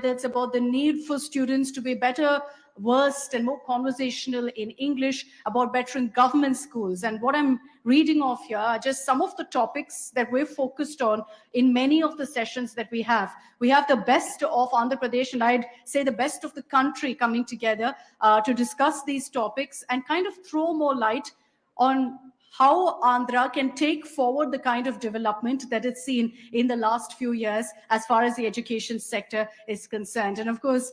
it's about the need for students to be better versed and more conversational in English, about bettering government schools. And what I'm reading off here are just some of the topics that we're focused on in many of the sessions that we have. We have the best of Andhra Pradesh, and I'd say the best of the country coming together to discuss these topics and kind of throw more light on how Andhra can take forward the kind of development that it's seen in the last few years as far as the education sector is concerned. And of course,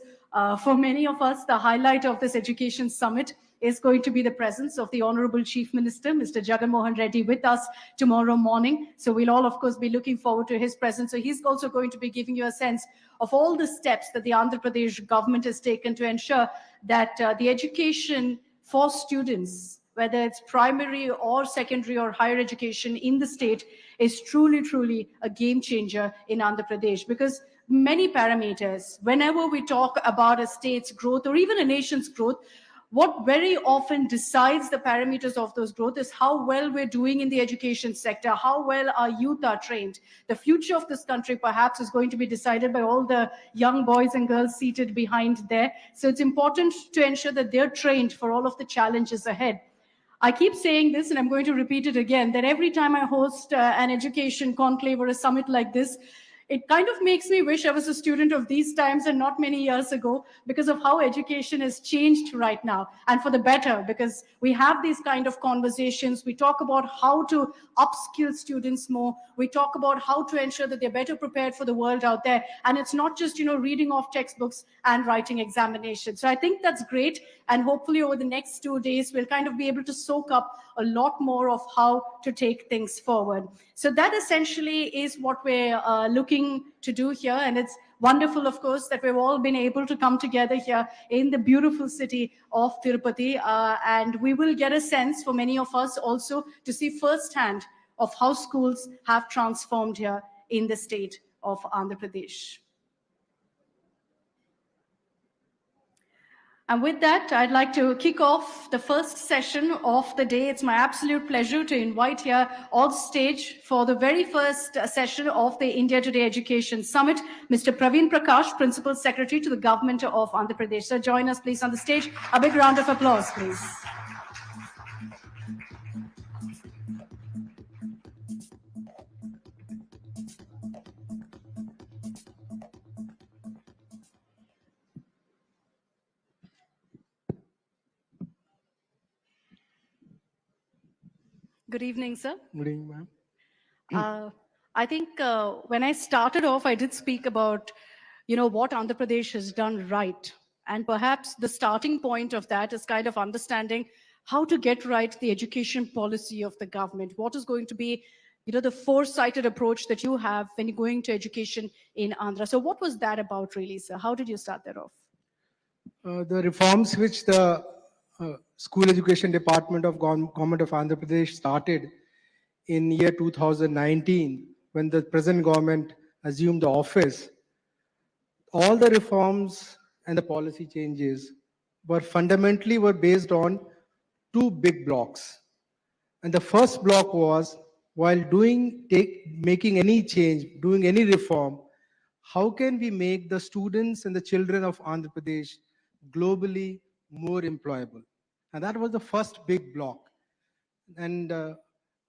for many of us, the highlight of this education summit is going to be the presence of the Honorable Chief Minister, Mr. Jagan Mohan Reddy, with us tomorrow morning. So we'll all, of course, be looking forward to his presence. So he's also going to be giving you a sense of all the steps that the Andhra Pradesh government has taken to ensure that the education for students, whether it's primary or secondary or higher education in the state, is truly, truly a game changer in Andhra Pradesh. Because many parameters, whenever we talk about a state's growth or even a nation's growth, what very often decides the parameters of those growth is how well we're doing in the education sector, how well our youth are trained. The future of this country perhaps is going to be decided by all the young boys and girls seated behind there. So it's important to ensure that they're trained for all of the challenges ahead. I keep saying this, and I'm going to repeat it again, that every time I host an education conclave or a summit like this, it kind of makes me wish I was a student of these times and not many years ago, because of how education has changed right now, and for the better, because we have these kind of conversations. We talk about how to upskill students more. We talk about how to ensure that they're better prepared for the world out there. And it's not just, reading off textbooks and writing examinations. So I think that's great. And hopefully over the next 2 days, we'll kind of be able to soak up a lot more of how to take things forward. So that essentially is what we're looking to do here. And it's wonderful, of course, that we've all been able to come together here in the beautiful city of Tirupati. And we will get a sense for many of us also to see firsthand of how schools have transformed here in the state of Andhra Pradesh. And with that, I'd like to kick off the first session of the day. It's my absolute pleasure to invite here on stage for the very first session of the India Today Education Summit, Mr. Praveen Prakash, Principal Secretary to the Government of Andhra Pradesh. So join us, please, on the stage. A big round of applause, please. Good evening, sir. Good evening, ma'am. I think when I started off, I did speak about, what Andhra Pradesh has done right. And perhaps the starting point of that is kind of understanding how to get right the education policy of the government. What is going to be, the foresighted approach that you have when you're going to education in Andhra. So what was that about really, sir? How did you start that off? The reforms which the School Education Department of Government of Andhra Pradesh started in year 2019, when the present government assumed the office, all the reforms and the policy changes were fundamentally based on two big blocks. And the first block was, while making any change, doing any reform, how can we make the students and the children of Andhra Pradesh globally more employable? And that was the first big block. And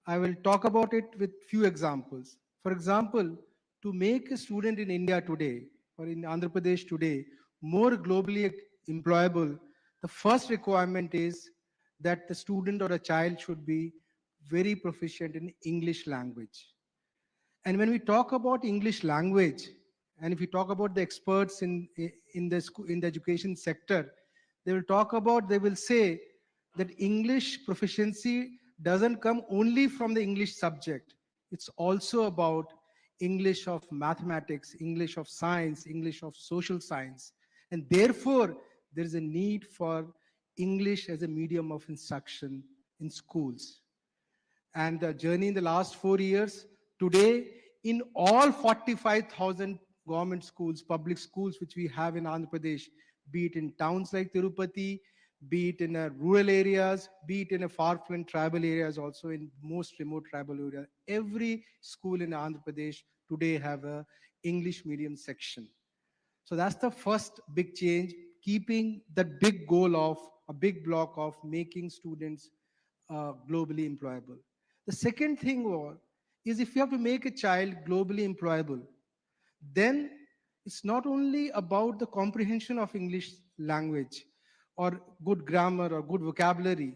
I will talk about it with few examples. For example, to make a student in India today or in Andhra Pradesh today more globally employable, the first requirement is that the student or a child should be very proficient in English language. And when we talk about English language, and if we talk about the experts in the education sector, they will say that English proficiency doesn't come only from the English subject. It's also about English of mathematics, English of science, English of social science. And therefore, there is a need for English as a medium of instruction in schools. And the journey in the last 4 years, today, in all 45,000 government schools, public schools, which we have in Andhra Pradesh, be it in towns like Tirupati, be it in rural areas, be it in a far-flung tribal areas, also in most remote tribal areas, every school in Andhra Pradesh today have a English medium section. So that's the first big change, keeping that big goal of a big block of making students globally employable. The second thing is if you have to make a child globally employable, then it's not only about the comprehension of English language or good grammar or good vocabulary,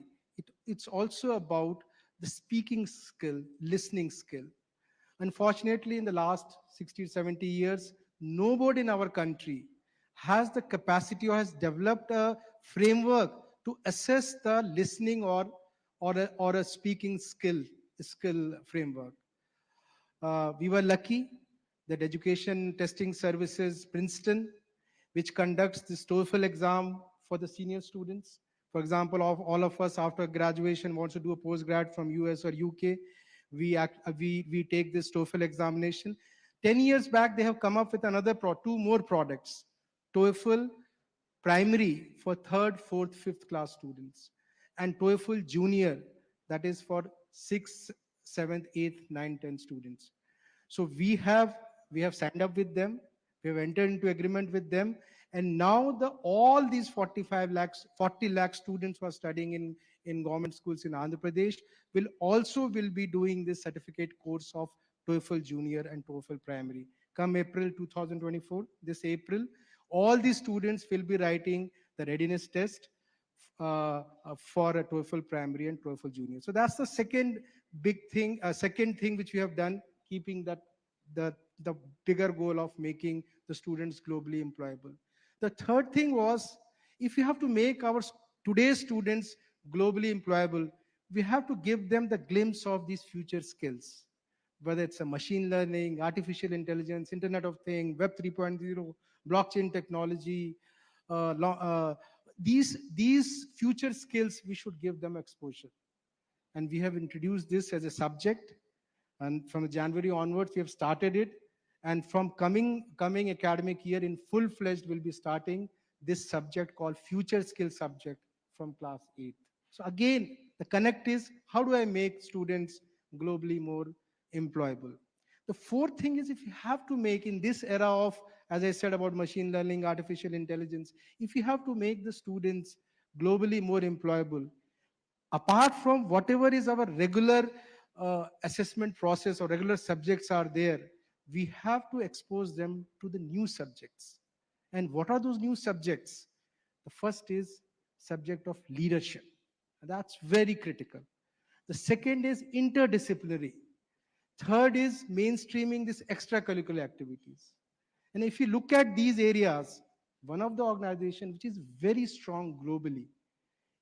it's also about the speaking skill, listening skill. Unfortunately, in the last 60, 70 years, nobody in our country has the capacity or has developed a framework to assess the listening or a speaking skill framework. We were lucky that Education Testing Services Princeton, which conducts this TOEFL exam for the senior students. For example, of all of us after graduation wants to do a postgrad from US or UK, we take this TOEFL examination. 10 years back, they have come up with two more products, TOEFL primary for third, fourth, fifth class students, and TOEFL junior, that is for sixth, seventh, eighth, ninth, 10 students. So we have signed up with them, we have entered into agreement with them, and now all these 45 lakhs, 40 lakh students who are studying in government schools in Andhra Pradesh will be doing this certificate course of TOEFL Junior and TOEFL Primary. Come April 2024, this April, all these students will be writing the readiness test for a TOEFL Primary and TOEFL Junior. So that's the second thing which we have done, keeping the bigger goal of making the students globally employable. The third thing was, if you have to make today's students globally employable, we have to give them the glimpse of these future skills, whether it's a machine learning, artificial intelligence, Internet of Things, Web 3.0, blockchain technology. These future skills, we should give them exposure. And we have introduced this as a subject. And from January onwards, we have started it. And from coming academic year in full-fledged, we'll be starting this subject called Future Skills subject from class 8th. So again, the connect is, how do I make students globally more employable? The fourth thing is, if you have to make in this era of, as I said about machine learning, artificial intelligence, if you have to make the students globally more employable, apart from whatever is our regular assessment process or regular subjects are there, we have to expose them to the new subjects. And what are those new subjects? The first is subject of leadership. That's very critical. The second is interdisciplinary. Third is mainstreaming these extracurricular activities. And if you look at these areas, one of the organizations which is very strong globally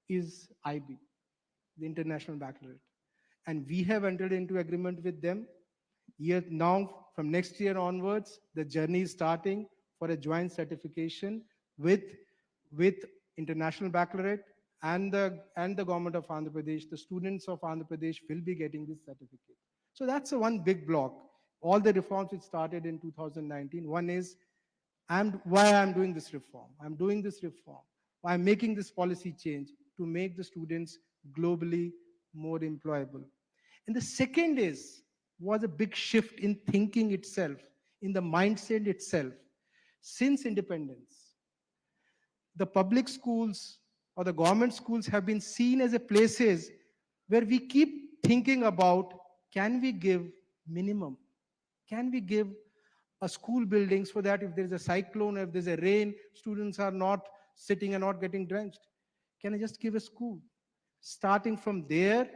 is IB, the International Baccalaureate. And we have entered into agreement with them. Now, from next year onwards, the journey is starting for a joint certification with International Baccalaureate and the government of Andhra Pradesh. The students of Andhra Pradesh will be getting this certificate. So that's a one big block. All the reforms which started in 2019. One is why I'm doing this reform. I'm doing this reform. I'm making this policy change to make the students globally more employable. And the second was a big shift in thinking itself, in the mindset itself. Since independence, the public schools or the government schools have been seen as a places where we keep thinking about, can we give minimum? Can we give a school building so that if there's a cyclone, if there's a rain, students are not sitting and not getting drenched? Can I just give a school? Starting from there,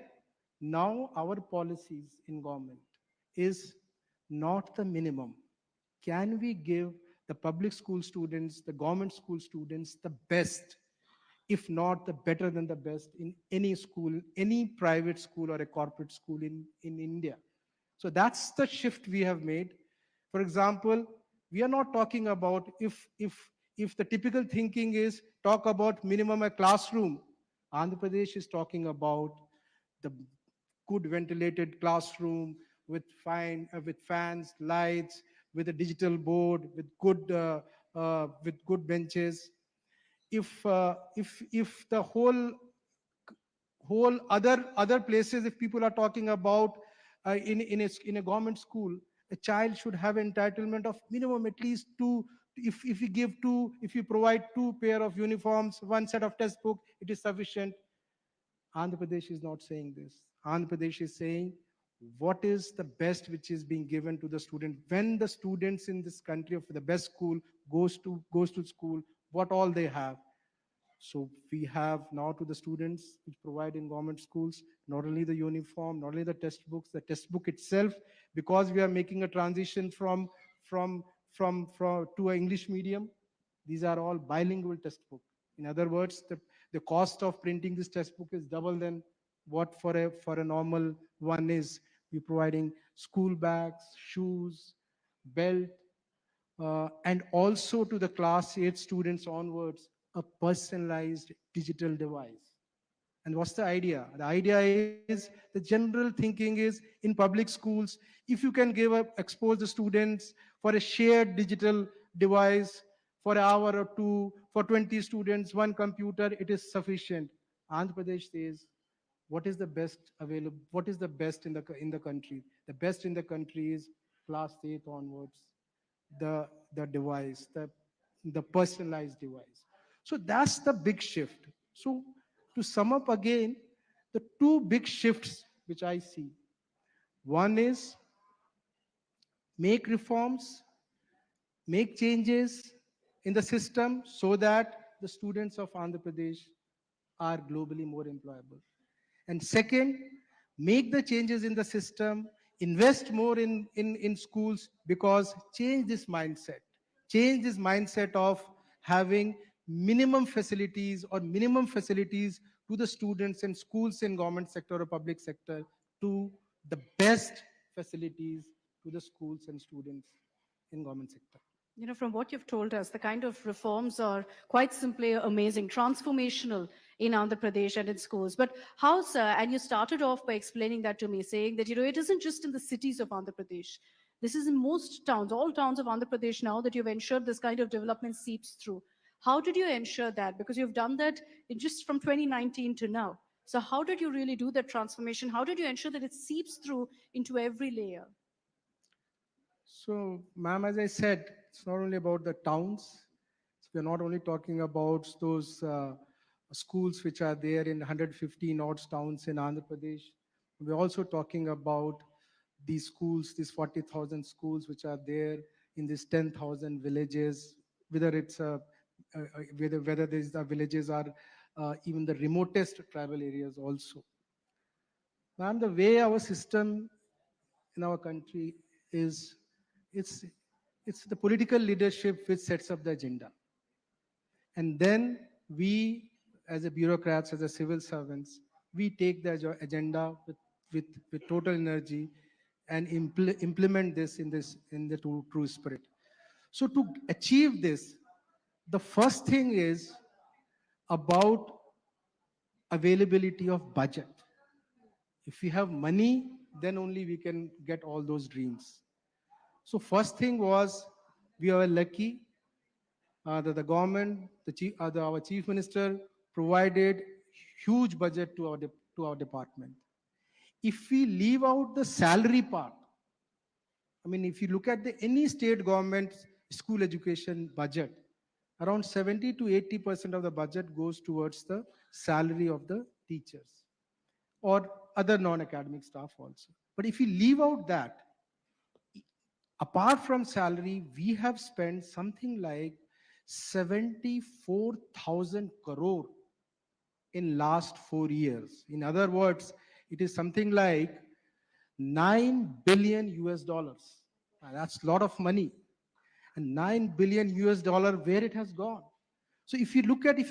now our policies in government is not the minimum. Can we give the public school students, the government school students, the best, if not the better than the best in any school, any private school or a corporate school in India? So that's the shift we have made. For example, we are not talking about if the typical thinking is talk about minimum a classroom. Andhra Pradesh is talking about the good ventilated classroom with fans, lights, with a digital board, with good benches. If the whole other places, if people are talking about in a government school, a child should have entitlement of minimum at least if you give two, if you provide two pair of uniforms, one set of textbook, it is sufficient. Andhra Pradesh is not saying this. Andhra Pradesh is saying what is the best which is being given to the student. When the students in this country of the best school goes to school, what all they have. So we have now to the students which provide in government schools, not only the uniform, not only the textbook itself, because we are making a transition from to an English medium. These are all bilingual textbook. In other words, the cost of printing this textbook is double than what for a normal one is. We're providing school bags, shoes, belt, and also to the class 8 students onwards, a personalized digital device. And what's the idea? The idea is the general thinking is in public schools, if you can expose the students for a shared digital device for an hour or two, for 20 students, one computer, it is sufficient. Andhra Pradesh says, what is the best available? What is the best in the country? The best in the country is class 8 onwards, the device, the personalized device. So that's the big shift. So to sum up again, the two big shifts which I see. One is make reforms, make changes in the system so that the students of Andhra Pradesh are globally more employable. And second, make the changes in the system, invest more in schools, because change this mindset of having minimum facilities to the students in schools in government sector or public sector, to the best facilities to the schools and students in government sector. You know, from what you've told us, the kind of reforms are quite simply amazing, transformational in Andhra Pradesh and in schools. But how, sir, and you started off by explaining that to me, saying that, you know, it isn't just in the cities of Andhra Pradesh. This is in most towns, all towns of Andhra Pradesh now, that you've ensured this kind of development seeps through. How did you ensure that? Because you've done that in just from 2019 to now. So how did you really do that transformation? How did you ensure that it seeps through into every layer? So, ma'am, as I said, it's not only about the towns. So we're not only talking about those schools which are there in 115 odd towns in Andhra Pradesh. We're also talking about these schools, these 40,000 schools which are there in these 10,000 villages, whether it's whether these villages are even the remotest tribal areas also. Ma'am, the way our system in our country is, it's it's the political leadership which sets up the agenda, and then we as a bureaucrats, as a civil servants, we take the agenda with total energy and implement this in the true spirit. So to achieve this, the first thing is about availability of budget. If we have money, then only we can get all those dreams. So first thing was, we were lucky that the government, our chief minister provided huge budget to our department. If we leave out the salary part, I mean, if you look at any state government school education budget, around 70 to 80% of the budget goes towards the salary of the teachers or other non-academic staff also. But if you leave out that, apart from salary, we have spent something like 74,000 crore in last 4 years. In other words, it is something like 9 billion US dollars. Now, that's a lot of money. And 9 billion US dollar, where it has gone. So if you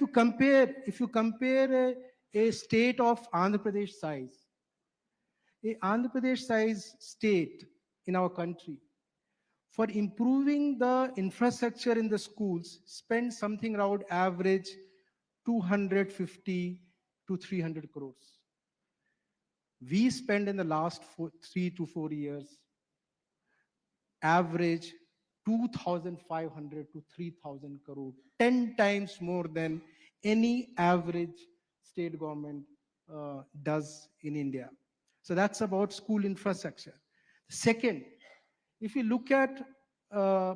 compare a state of Andhra Pradesh size, a Andhra Pradesh size state in our country, for improving the infrastructure in the schools, spend something around average 250 to 300 crores. We spend in the last 3 to 4 years average 2,500 to 3,000 crore, 10 times more than any average state government does in India. So that's about school infrastructure. Second, if you look at uh,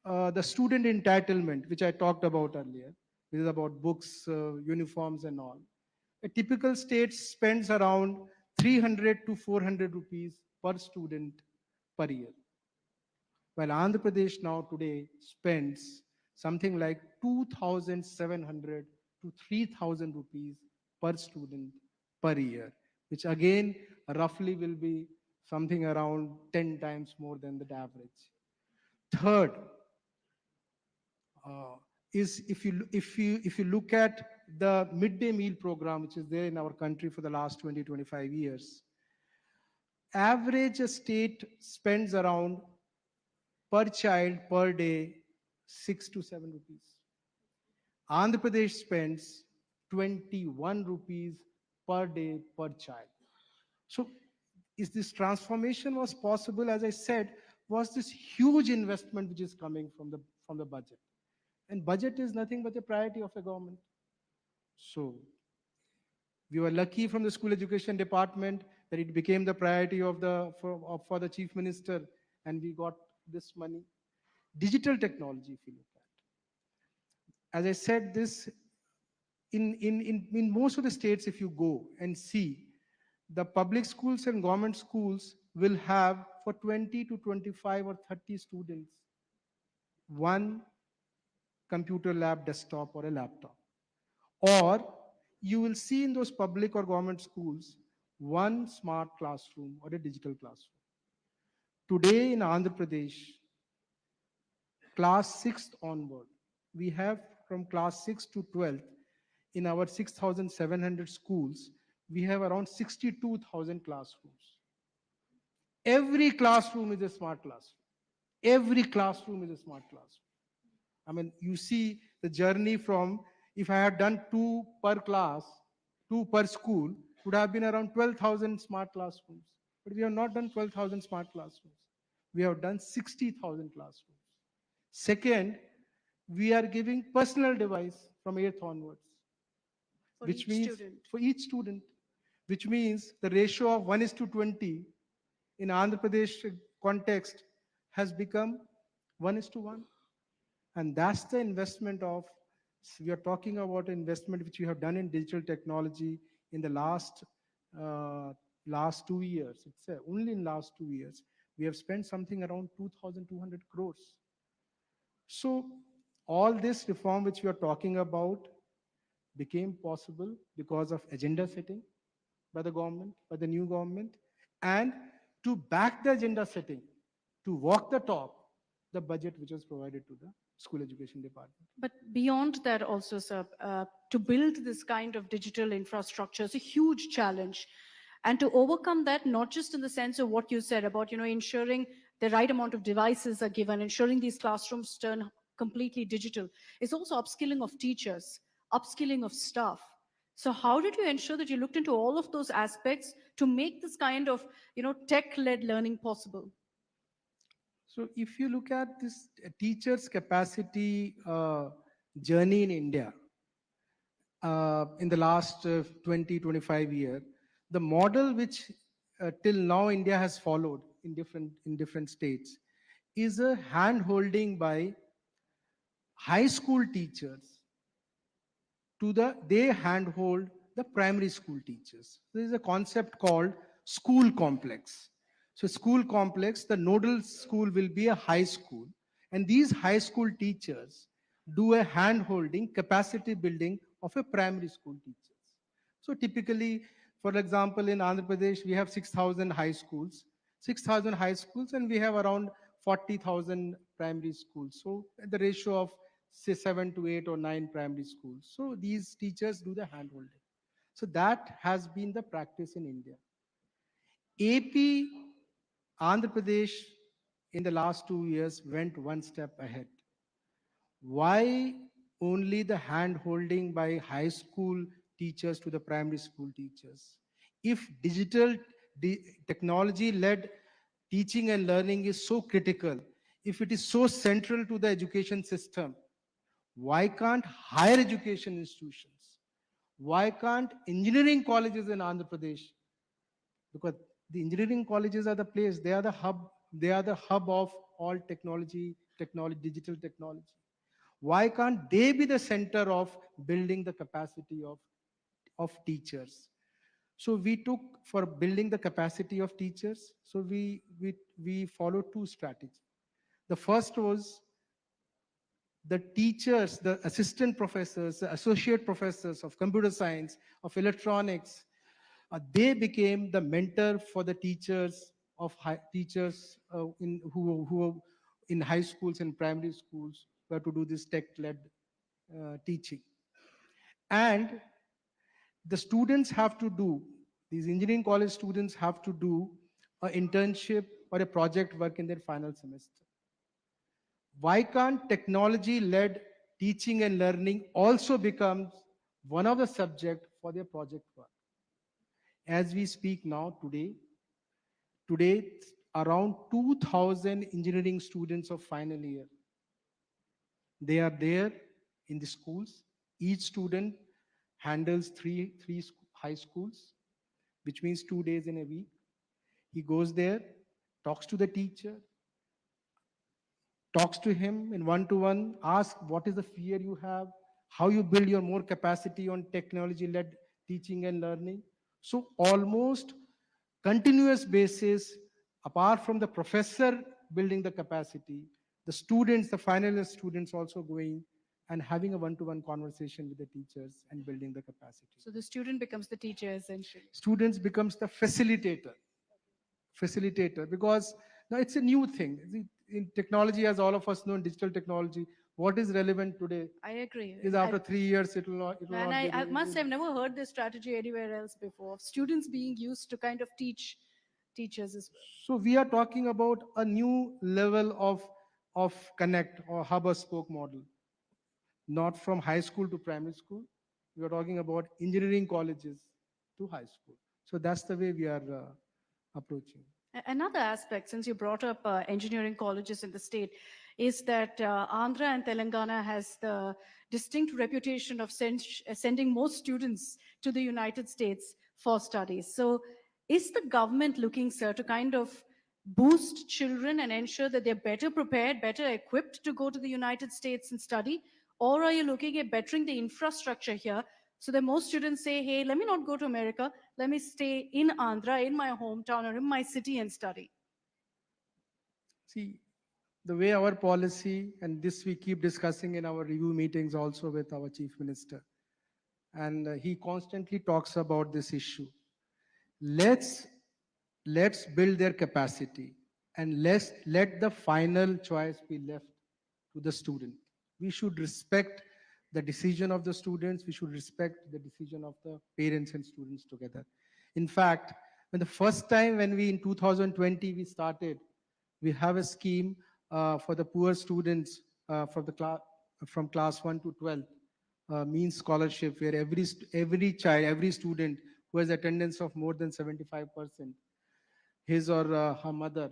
the student entitlement, which I talked about earlier, which is about books, uniforms, and all. A typical state spends around 300 to 400 rupees per student per year, while Andhra Pradesh now today spends something like 2,700 to 3,000 rupees per student per year, which again roughly will be something around 10 times more than the average. Third, uh, is if you look at the midday meal program, which is there in our country for the last 20-25 years, average state spends around per child per day 6 to 7 rupees. Andhra Pradesh spends 21 rupees per day per child. So is this transformation was possible, as I said, was this huge investment which is coming from the budget. And budget is nothing but a priority of a government. So we were lucky from the school education department that it became the priority for the chief minister, and we got this money. Digital technology, if you look at, as I said, this in most of the states, if you go and see, the public schools and government schools will have for 20 to 25 or 30 students one computer lab, desktop, or a laptop. Or you will see in those public or government schools one smart classroom or a digital classroom. Today in Andhra Pradesh, class 6th onward, we have from class 6 to 12th in our 6,700 schools, we have around 62,000 classrooms. Every classroom is a smart classroom. Every classroom is a smart classroom. I mean, you see the journey from, if I had done two per class, two per school, would have been around 12,000 smart classrooms. But we have not done 12,000 smart classrooms. We have done 60,000 classrooms. Second, we are giving personal device from 8th onwards, For which each means student. for each student, which means the ratio of 1:20 in Andhra Pradesh context has become 1:1. And that's the investment of, we are talking about investment which we have done in digital technology in the uh, last 2 years. It's only in last 2 years. We have spent something around 2,200 crores. So all this reform which we are talking about became possible because of agenda setting by the government, by the new government, and to back the agenda setting, to walk the talk, the budget which was provided to the school education department. But beyond that also, sir, to build this kind of digital infrastructure is a huge challenge. And to overcome that, not just in the sense of what you said about, ensuring the right amount of devices are given, ensuring these classrooms turn completely digital, is also upskilling of teachers, upskilling of staff. So how did you ensure that you looked into all of those aspects to make this kind of, tech-led learning possible? So if you look at this teachers' capacity journey in India in the last 20, 25 years, the model which till now India has followed in different states is a hand holding by high school teachers to they handhold the primary school teachers. There is a concept called school complex. So school complex, the nodal school will be a high school, and these high school teachers do a hand holding capacity building of a primary school teachers. So typically, for example, in Andhra Pradesh, we have 6,000 high schools, 6,000 high schools, and we have around 40,000 primary schools. So the ratio of say 7 to 8 or 9 primary schools. So these teachers do the hand holding. So that has been the practice in India. AP, Andhra Pradesh in the last 2 years went one step ahead. Why only the hand holding by high school teachers to the primary school teachers? If technology led teaching and learning is so critical, if it is so central to the education system, why can't higher education institutions? Why can't engineering colleges in Andhra Pradesh? Because the engineering colleges are the place, they are the hub of all digital technology? Why can't they be the center of building the capacity of teachers? So we took for building the capacity of teachers. So we followed two strategies. The first was the teachers, the assistant professors, the associate professors of computer science, of electronics, they became the mentor for the teachers teachers who in high schools and primary schools were to do this tech-led teaching. And the students have to do, these engineering college students have to do an internship or a project work in their final semester. Why can't technology-led teaching and learning also becomes one of the subject for their project work? As we speak now, today around 2,000 engineering students of final year, they are there in the schools. Each student handles three high schools, which means 2 days in a week. He goes there, talks to the teacher, talks to him in one-to-one, asks what is the fear you have, how you build your more capacity on technology-led teaching and learning. So almost continuous basis, apart from the professor building the capacity, the students, the final year students also going and having a one-to-one conversation with the teachers and building the capacity. So the student becomes the teacher essentially. Students becomes the facilitator, because now it's a new thing. In technology, as all of us know, in digital technology, what is relevant today I agree. is after 3 years it will And not be I must relevant. have never heard this strategy anywhere else before, of students being used to kind of teach teachers as well. So we are talking about a new level of connect or hub or spoke model, not from high school to primary school. We are talking about engineering colleges to high school. So that's the way we are approaching. Another aspect, since you brought up engineering colleges in the state, is that Andhra and Telangana has the distinct reputation of sending most students to the United States for studies. So is the government looking, sir, to kind of boost children and ensure that they're better prepared, better equipped to go to the United States and study? Or are you looking at bettering the infrastructure here so that most students say, hey, let me not go to America, let me stay in Andhra, in my hometown or in my city and study? See, the way our policy, and this we keep discussing in our review meetings also with our chief minister, and he constantly talks about this issue. Let's build their capacity, and let the final choice be left to the student. We should respect the decision of the students. We should respect the decision of the parents and students together. In fact, when the first time when we in 2020 we started, we have a scheme for the poor students from class 1 to 12, means scholarship, where every child, every student who has attendance of more than 75%, his or her mother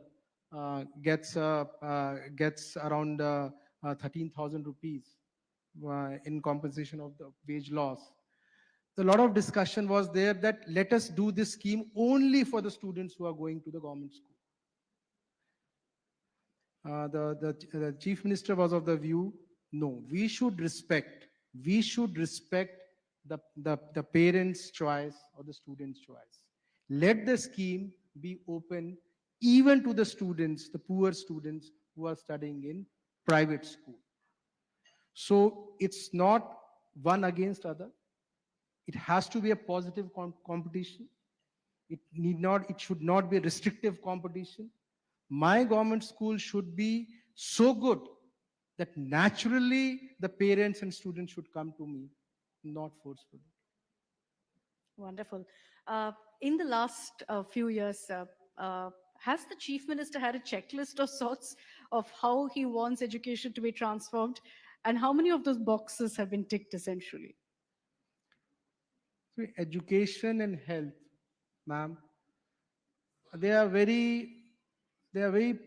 gets around 13,000 rupees in compensation of the wage loss. A lot of discussion was there that let us do this scheme only for the students who are going to the government school. The chief minister was of the view, no, we should respect the parents' choice or the student's choice. Let the scheme be open even to the students, the poor students who are studying in private school. So it's not one against other. It has to be a positive competition. It should not be a restrictive competition. My government school should be so good that naturally the parents and students should come to me, not forcefully. Wonderful. In the last few years, has the chief minister had a checklist of sorts of how he wants education to be transformed, and how many of those boxes have been ticked essentially? So education and health, ma'am, they are very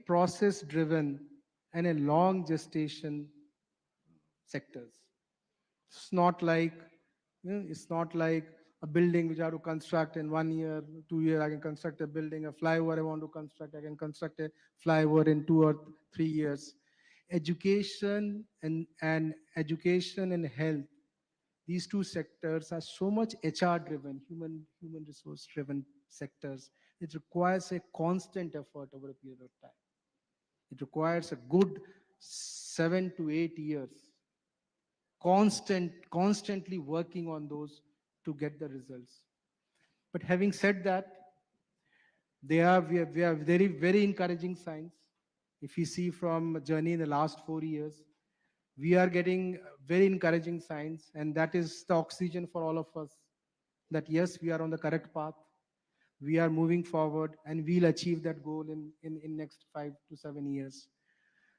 process driven and a long gestation sectors. It's not like it's not like a building which I have to construct in 1 year, 2 year, I can construct a building, a flyover I want to construct, I can construct a flyover in 2 or 3 years. Education and health, these two sectors are so much HR driven, human resource driven sectors. It requires a constant effort over a period of time. It requires a good 7 to 8 years, constantly working on those to get the results. But having said that, we have very encouraging signs. If you see from journey in the last 4 years, we are getting very encouraging signs, and that is the oxygen for all of us. That yes, we are on the correct path. We are moving forward, and we'll achieve that goal in next 5 to 7 years.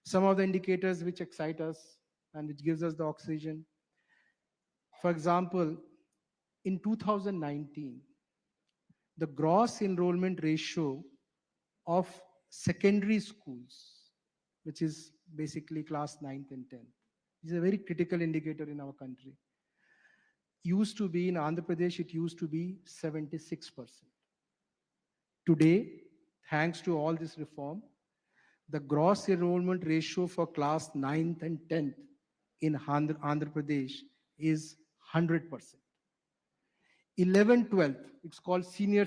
Some of the indicators which excite us and which gives us the oxygen. For example, in 2019, the gross enrollment ratio of secondary schools, which is basically class 9th and 10th, is a very critical indicator in our country. Used to be in Andhra Pradesh, it used to be 76%. Today, thanks to all this reform, the gross enrollment ratio for class 9th and 10th in Andhra Pradesh is 100%. 11, 12th, it's called senior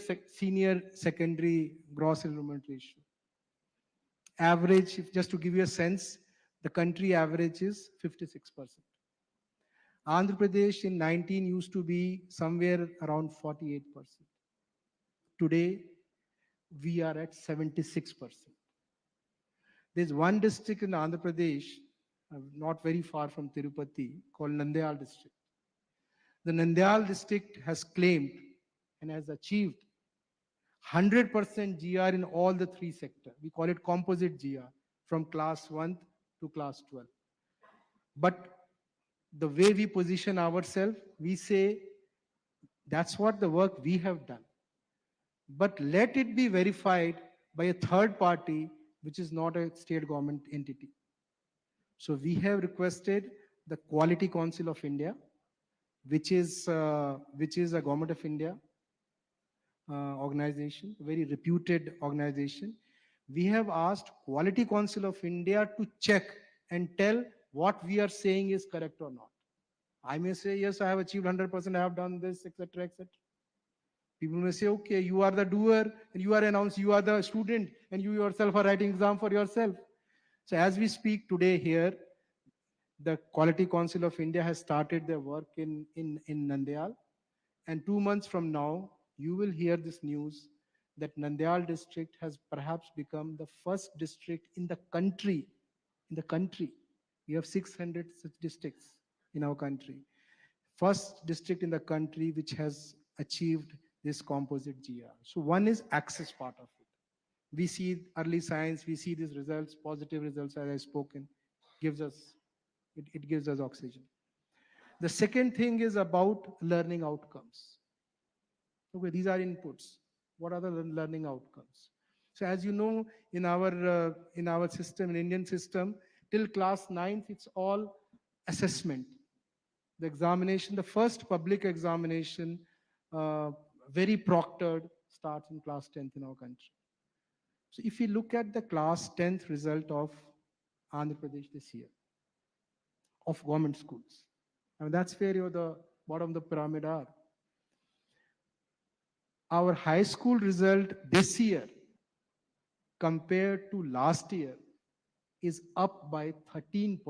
secondary gross enrollment ratio. Average, just to give you a sense, the country average is 56%. Andhra Pradesh in 19 used to be somewhere around 48%. Today, we are at 76%. There's one district in Andhra Pradesh, not very far from Tirupati, called Nandyal district. The Nandyal district has claimed and has achieved 100% GR in all the three sectors. We call it composite GR from class 1 to class 12. But the way we position ourselves, we say that's what the work we have done. But let it be verified by a third party, which is not a state government entity. So we have requested the Quality Council of India, which is a Government of India organization, a very reputed organization. We have asked Quality Council of India to check and tell what we are saying is correct or not. I may say, yes, I have achieved 100%, I have done this, etc., etc. People may say, okay, you are the doer, and you are announced, you are the student, and you yourself are writing exam for yourself. So as we speak today here, the Quality Council of India has started their work in Nandyal. And 2 months from now, you will hear this news that Nandyal district has perhaps become the first district in the country. We have 600 such districts in our country. First district in the country which has achieved this composite GR. So one is access part of it. We see early signs, we see these results, positive results as I've spoken, it gives us oxygen. The second thing is about learning outcomes. Okay, these are inputs. What are the learning outcomes? So as you know, in our system, in Indian system, till class 9th, it's all assessment. The examination, the first public examination, very proctored, starts in class 10th in our country. So if you look at the class 10th result of Andhra Pradesh this year, of government schools, I mean, that's where the bottom of the pyramid are. Our high school result this year compared to last year is up by 13%.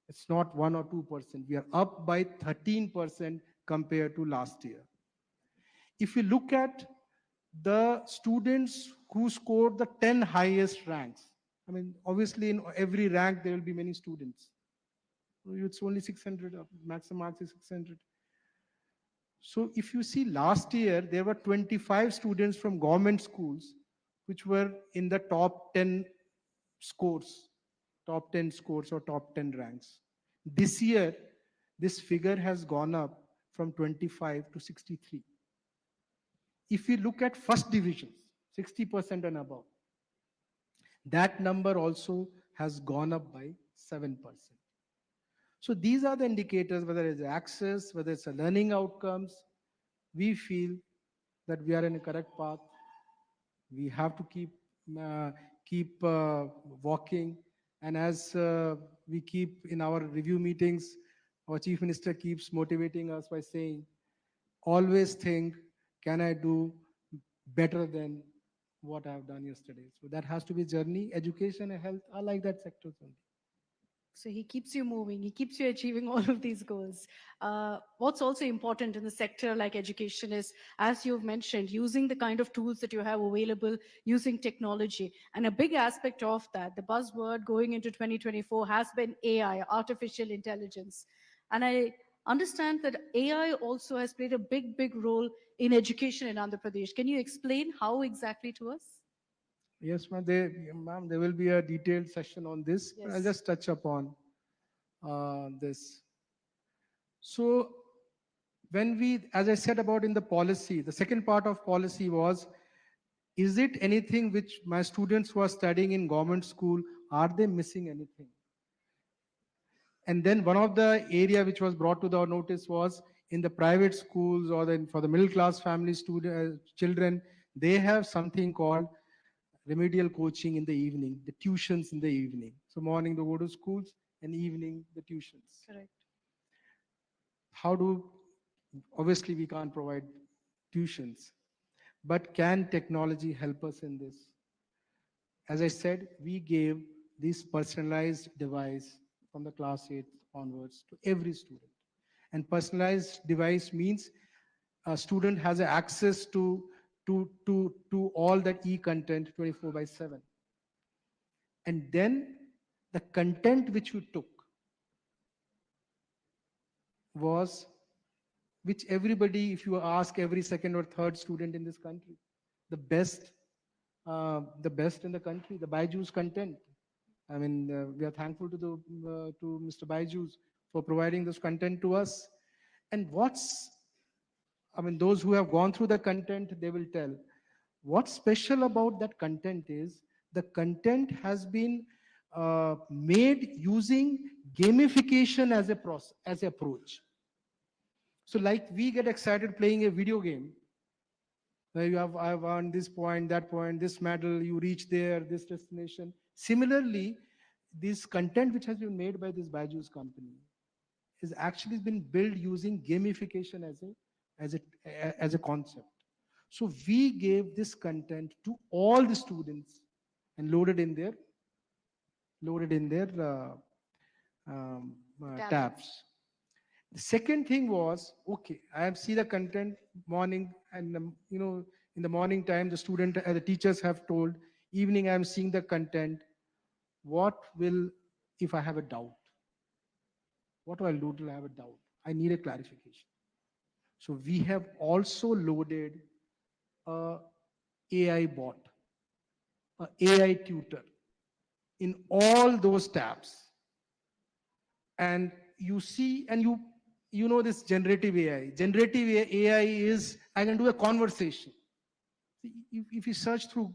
It's not 1 or 2%. We are up by 13% compared to last year. If you look at the students who scored the 10 highest ranks, I mean, obviously in every rank there will be many students. It's only 600, maximum marks is 600. So if you see last year, there were 25 students from government schools which were in the top 10 scores or top 10 ranks. This year, this figure has gone up from 25 to 63. If we look at first divisions, 60% and above, that number also has gone up by 7%. So these are the indicators, whether it's access, whether it's a learning outcomes, we feel that we are in a correct path. We have to uh, keep walking, and as we keep in our review meetings, our chief minister keeps motivating us by saying, always think, can I do better than what I have done yesterday? So that has to be journey. Education and health are like that sectors only. So he keeps you moving, he keeps you achieving all of these goals. What's also important in the sector like education is, as you've mentioned, using the kind of tools that you have available, using technology. And a big aspect of that, the buzzword going into 2024 has been AI, artificial intelligence. And I understand that AI also has played a big, big role in education in Andhra Pradesh. Can you explain how exactly to us? Yes, ma'am, there will be a detailed session on this, but I'll Yes. just touch upon this. So when we, as I said about in the policy, the second part of policy was, is it anything which my students who are studying in government school, are they missing anything? And then one of the area which was brought to the notice was in the private schools or then for the middle class family children, they have something called remedial coaching in the evening, the tuitions in the evening. So morning they go to schools and evening the tuitions. Correct. How do, obviously we can't provide tuitions, but can technology help us in this? As I said, we gave this personalized device from the class 8 onwards to every student. And personalized device means a student has access to all that e-content 24 by 7. And then the content which we took was, which everybody, if you ask every second or third student in this country, the best in the country, the Byju's content. I mean, we are thankful to Mr. Byju's for providing this content to us. And I mean, those who have gone through the content, they will tell. What's special about that content is the content has been made using gamification as a process, as a approach. So like we get excited playing a video game where I've won this point, that point, this medal, you reach there, this destination. Similarly, this content which has been made by this Byju's company is actually been built using gamification as a concept. So we gave this content to all the students and loaded in their tabs. The second thing was, okay, I have seen the content morning and, in the morning time, the the teachers have told, evening I'm seeing the content. What will, if I have a doubt? What do I do till I have a doubt? I need a clarification. So we have also loaded a AI bot, a AI tutor in all those tabs. And you see, and you know this generative AI. Generative AI is, I can do a conversation. If you search through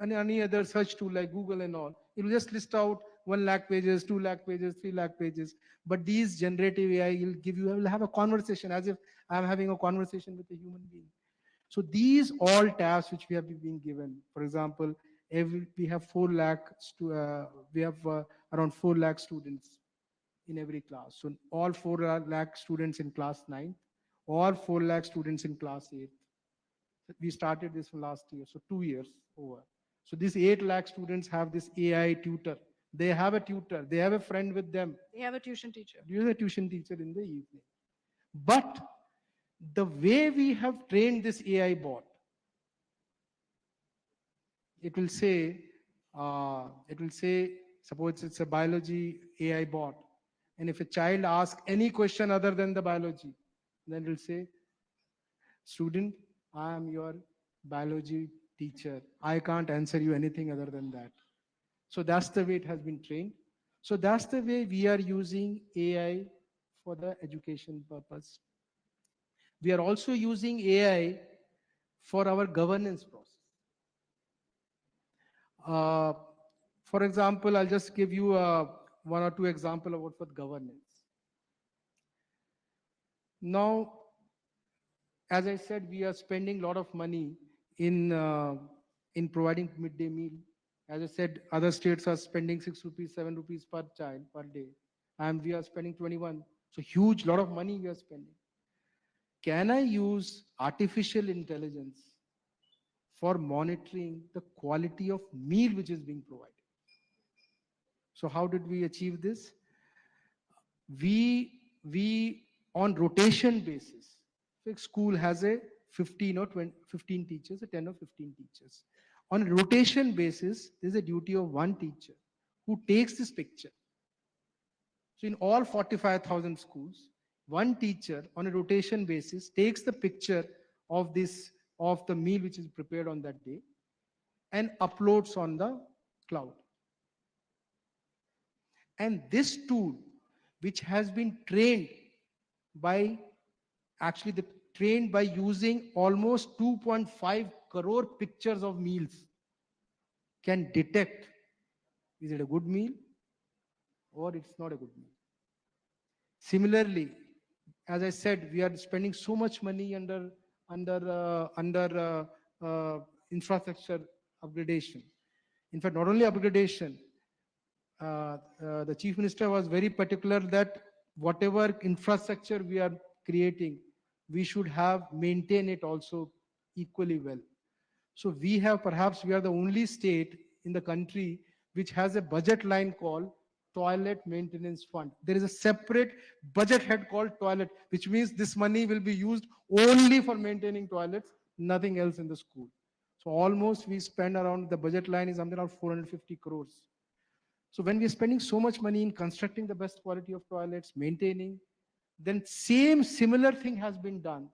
any other search tool like Google and all, it will just list out 1 lakh pages, 2 lakh pages, 3 lakh pages. But these generative AI will have a conversation as if I'm having a conversation with a human being. So these all tabs which we have been given, for example, we have 4 lakh, we have around 4 lakh students in every class. So all 4 lakh students in class 9, all 4 lakh students in class 8. We started this from last year, so 2 years over. So these 8 lakh students have this AI tutor. They have a tutor, they have a friend with them. They have a tuition teacher. You have a tuition teacher in the evening. But the way we have trained this AI bot, it will say, suppose it's a biology AI bot, and if a child asks any question other than the biology, then it will say, student, I am your biology teacher. I can't answer you anything other than that. So that's the way it has been trained. So that's the way we are using AI for the education purpose. We are also using AI for our governance process. For example, I'll just give you one or two examples about what governance. Now, As I said, we are spending a lot of money in providing midday meal. As I said, other states are spending 6 rupees, 7 rupees per child per day, and we are spending 21. So huge lot of money we are spending. Can I use artificial intelligence for monitoring the quality of meal which is being provided? So how did we achieve this? We on rotation basis, if school has a 15 or 20, 15 teachers, a 10 or 15 teachers. On a rotation basis, there's a duty of one teacher who takes this picture. So in all 45,000 schools, one teacher on a rotation basis takes the picture of this of the meal which is prepared on that day and uploads on the cloud. And this tool, which has been trained by actually the trained by using almost 2.5 crore pictures of meals, can detect is it a good meal or it's not a good meal. Similarly, as I said, we are spending so much money under infrastructure upgradation. In fact, not only upgradation, the chief minister was very particular that whatever infrastructure we are creating, we should have maintain it also equally well. So we have, perhaps we are the only state in the country which has a budget line called toilet maintenance fund. There is a separate budget head called toilet, which means this money will be used only for maintaining toilets, nothing else in the school. So almost we spend around, the budget line is something around 450 crores. So when we are spending so much money in constructing the best quality of toilets, maintaining, then similar thing has been done,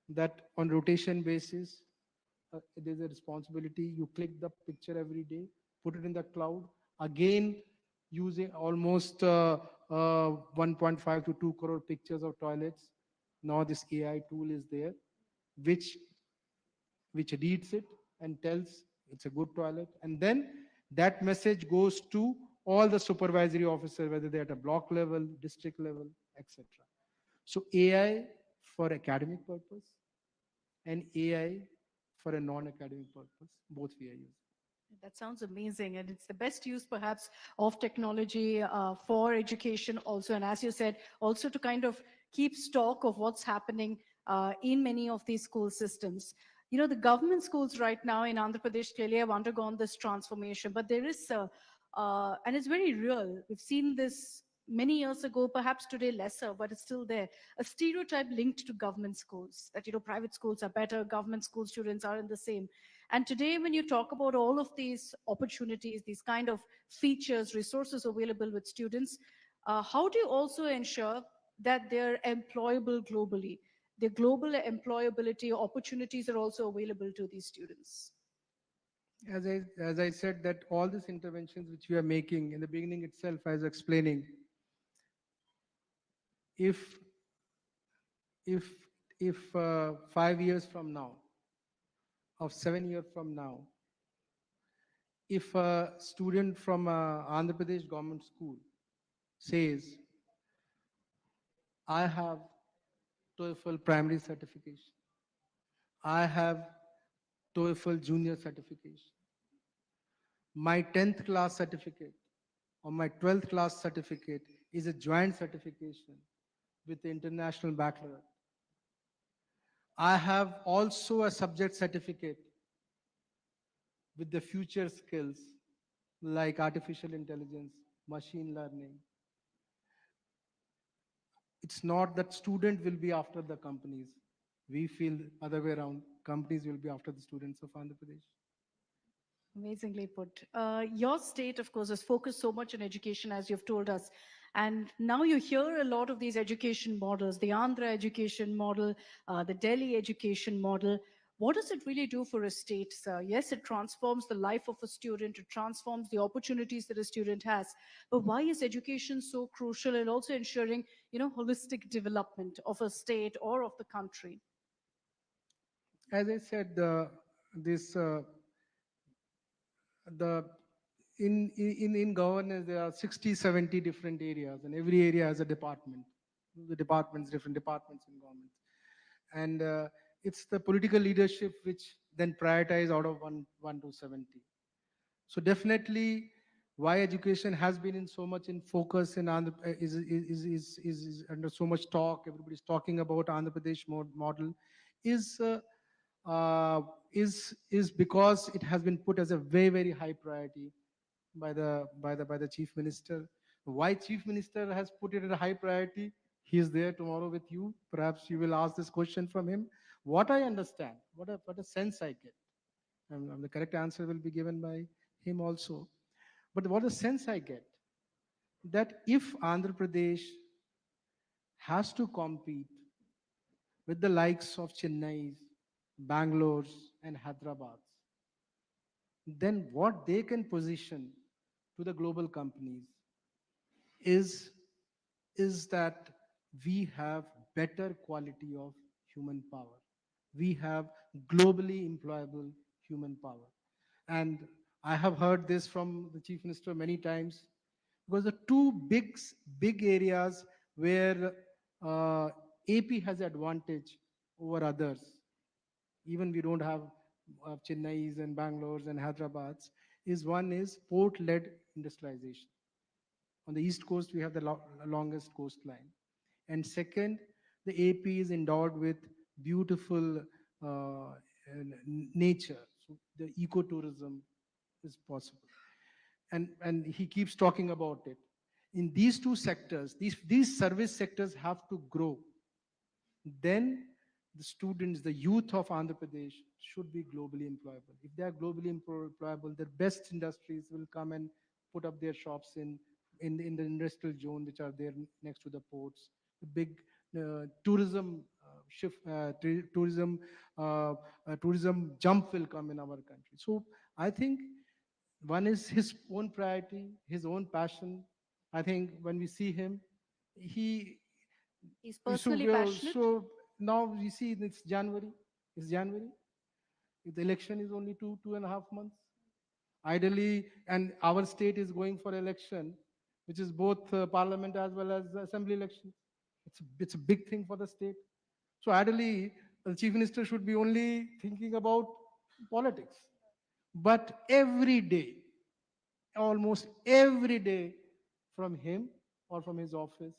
that on rotation basis, there's a responsibility. You click the picture every day, put it in the cloud, again using almost 1.5 to 2 crore pictures of toilets. Now this AI tool is there, which reads it and tells it's a good toilet. And then that message goes to all the supervisory officers, whether they're at a block level, district level, etc. So AI for academic purpose and AI for a non-academic purpose, both we are using. That sounds amazing. And it's the best use, perhaps, of technology for education also. And as you said, also to kind of keep stock of what's happening in many of these school systems. You know, the government schools right now in Andhra Pradesh clearly have undergone this transformation, but there is, and it's very real. We've seen this many years ago, perhaps today lesser, but it's still there. A stereotype linked to government schools that, you know, private schools are better, government school students aren't the same. And today, when you talk about all of these opportunities, these kind of features, resources available with students, how do you also ensure that they're employable globally? The global employability opportunities are also available to these students. As I said, that all these interventions which we are making in the beginning itself, I was explaining, if if if 5 years from now, or 7 years from now, if a student from Andhra Pradesh government school says, I have TOEFL primary certification, I have TOEFL junior certification, my 10th class certificate or my 12th class certificate is a joint certification with the international baccalaureate. I have also a subject certificate with the future skills like artificial intelligence, machine learning. It's not that student will be after the companies. We feel other way around. Companies will be after the students of Andhra Pradesh. Amazingly put. Your state, of course, has focused so much on education, as you've told us. And now you hear a lot of these education models, the Andhra education model, the Delhi education model. What does it really do for a state, sir? Yes, it transforms the life of a student, it transforms the opportunities that a student has. But why is education so crucial in also ensuring, you know, holistic development of a state or of the country? As I said, this the in governance there are 60, 70 different areas, and every area has a department. The departments, different departments in government. and it's the political leadership which then prioritize out of 1 to 70. So definitely, why education has been in so much in focus in Andhra is under so much talk. Everybody's talking about Andhra Pradesh model, is uh, is because it has been put as a very high priority by the chief minister. Why chief minister has put it at a high priority? He is there tomorrow with you. Perhaps you will ask this question from him. What I understand, what a sense I get, and the correct answer will be given by him also. But what a sense I get, that if Andhra Pradesh has to compete with the likes of Chennai's, Bangalore's, and Hyderabad's, then what they can position to the global companies is is that we have better quality of human power. We have globally employable human power. And I have heard this from the chief minister many times, because the two big areas where uh, AP has advantage over others, even we don't have Chennai's and Bangalore's and Hyderabad's, is one is port-led industrialization. On the east coast, we have the longest coastline. And second, the AP is endowed with beautiful nature. So the ecotourism is possible. And he keeps talking about it. In these two sectors, these service sectors have to grow. Then the students, the youth of Andhra Pradesh should be globally employable. If they are globally employable, the best industries will come and put up their shops in the industrial zone, which are there next to the ports. The big tourism jump will come in our country. So I think one is his own priority, his own passion. I think when we see him, he He's so personally passionate. so now we see it's January. It's January. The election is only two and a half months. Ideally, and our state is going for election, which is both parliament as well as assembly election. It's a big thing for the state. So ideally, the chief minister should be only thinking about politics. But every day, almost every day, from him or from his office,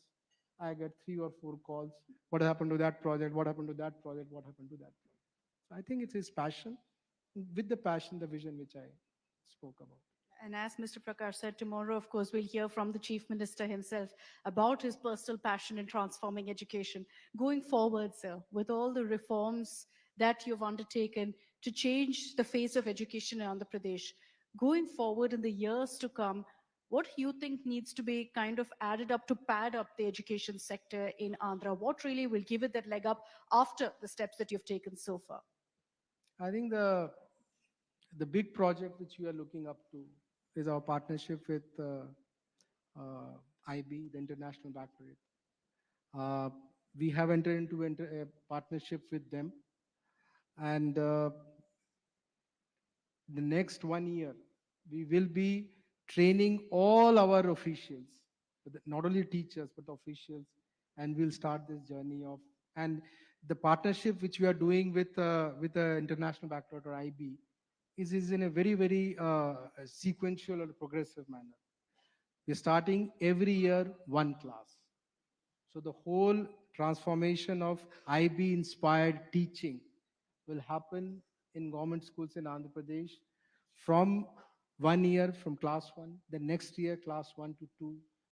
I get 3 or 4 calls. What happened to that project? What happened to that project? What happened to that project? So I think it's his passion, with the passion, the vision which I spoke about. And as Mr. Prakash said, tomorrow, of course, we'll hear from the Chief Minister himself about his personal passion in transforming education. Going forward, sir, with all the reforms that you've undertaken to change the face of education in Andhra Pradesh, going forward in the years to come, what do you think needs to be kind of added up to pad up the education sector in Andhra? What really will give it that leg up after the steps that you've taken so far? I think the big project which we are looking up to is our partnership with IB, the International Baccalaureate. Uh, we have entered into a partnership with them, and the next 1 year, we will be training all our officials, not only teachers, but officials, and we'll start this journey of, and the partnership which we are doing with the International Baccalaureate or IB is in a very sequential or progressive manner. We're starting every year one class. So the whole transformation of IB inspired teaching will happen in government schools in Andhra Pradesh from 1 year from class 1, the next year class 1 to 2,